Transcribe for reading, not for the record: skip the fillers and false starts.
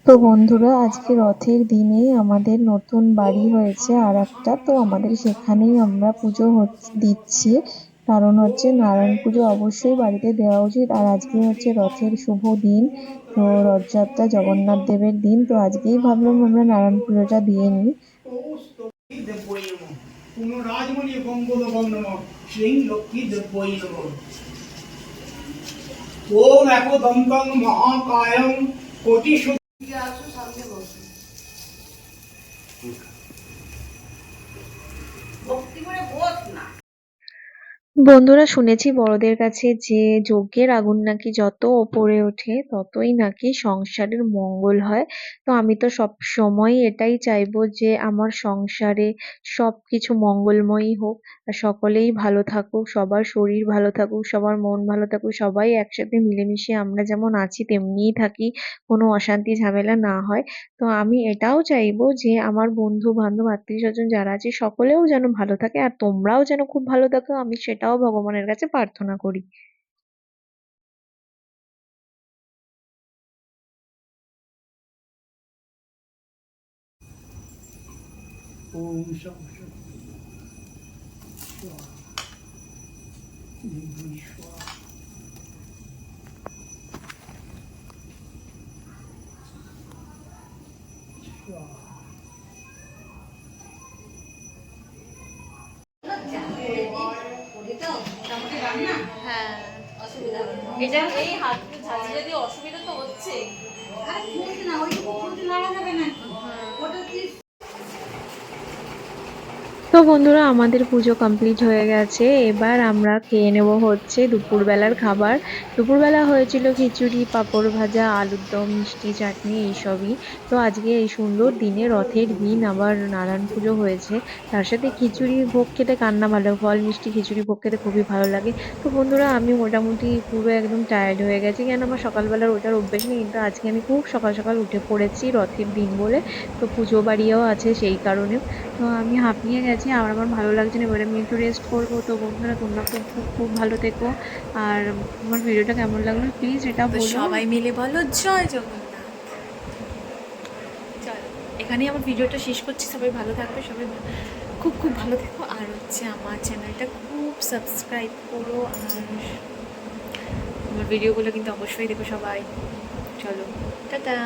তো বন্ধুরা, আজকে রথের দিনে আমাদের নতুন বাড়ি হয়েছে আর একটা, তো আমাদের সেখানেই আমরা পুজো দিচ্ছি। কারণ হচ্ছে নারায়ণ পুজো অবশ্যই বাড়িতে দেওয়া উচিত। আর আজকে হচ্ছে রথের শুভ দিন, তো রথযাত্রা জগন্নাথ দেবের দিন। তো আজকেই ভাবলাম আমরা নারায়ণ পুজোটা দিয়ে নিই। ওম একদন্তং মহাকায়ং কোটি ভক্তি করে বোধ না। বন্ধুরা, শুনেছি বড়দের কাছে যে যজ্ঞের আগুন নাকি যত ওপরে ওঠে ততই নাকি সংসারের মঙ্গল হয়। তো আমি তো সব সময় এটাই চাইবো যে আমার সংসারে সবকিছু মঙ্গলময়ই হোক, আর সকলেই ভালো থাকুক, সবার শরীর ভালো থাকুক, সবার মন ভালো থাকুক, সবাই একসাথে মিলেমিশে আমরা যেমন আছি তেমনিই থাকি, কোনো অশান্তি ঝামেলা না হয়। তো আমি এটাও চাইবো যে আমার বন্ধু বান্ধব আত্মীয় স্বজন যারা আছে সকলেও যেন ভালো থাকে, আর তোমরাও যেন খুব ভালো থাকো, আমি সেটাও ভগবানের কাছে প্রার্থনা করি। ওম শান্তি হ্যাঁ, এটা এই হাত ঝাঁঝি যদি অসুবিধা তো হচ্ছে। তো বন্ধুরা, আমাদের পুজো কমপ্লিট হয়ে গেছে। এবার আমরা খেয়ে নেব হচ্ছে দুপুরবেলার খাবার। দুপুরবেলা হয়েছিল খিচুড়ি, পাঁপড় ভাজা, আলুর দম, মিষ্টি, চাটনি এইসবই। তো আজকে এই সুন্দর দিনে, রথের দিন, আবার নারায়ণ পুজো হয়েছে, তার সাথে খিচুড়ি ভোগ খেতে কার না ভালো, ফল মিষ্টি খিচুড়ি ভোগ খেতে খুবই ভালো লাগে। তো বন্ধুরা, আমি মোটামুটি পুরো একদম টায়ার্ড হয়ে গেছি, কেন আমার সকালবেলার ওঠার অভ্যেস নেই, কিন্তু আজকে আমি খুব সকাল সকাল উঠে পড়েছি রথের দিন বলে। তো পুজো বাড়িও আছে সেই কারণে। তো আমি হাঁপিয়ে গেছি আর আমার ভালো লাগছে না, এবারে আমি একটু রেস্ট করবো। তো বন্ধুরা, তোমরা খুব খুব খুব ভালো থেকো। আর আমার ভিডিওটা কেমন লাগলো প্লিজ এটা তো বলো। সবাই মিলে বলো জয় জগন্নাথ। চলো, এখানেই আমার ভিডিওটা শেষ করছি। সবাই ভালো থাকবে, সবাই খুব খুব ভালো থেকো। আর হচ্ছে আমার চ্যানেলটা খুব সাবস্ক্রাইব করো, আর আমার ভিডিওগুলো কিন্তু অবশ্যই দেখো সবাই। চলো, টাটা।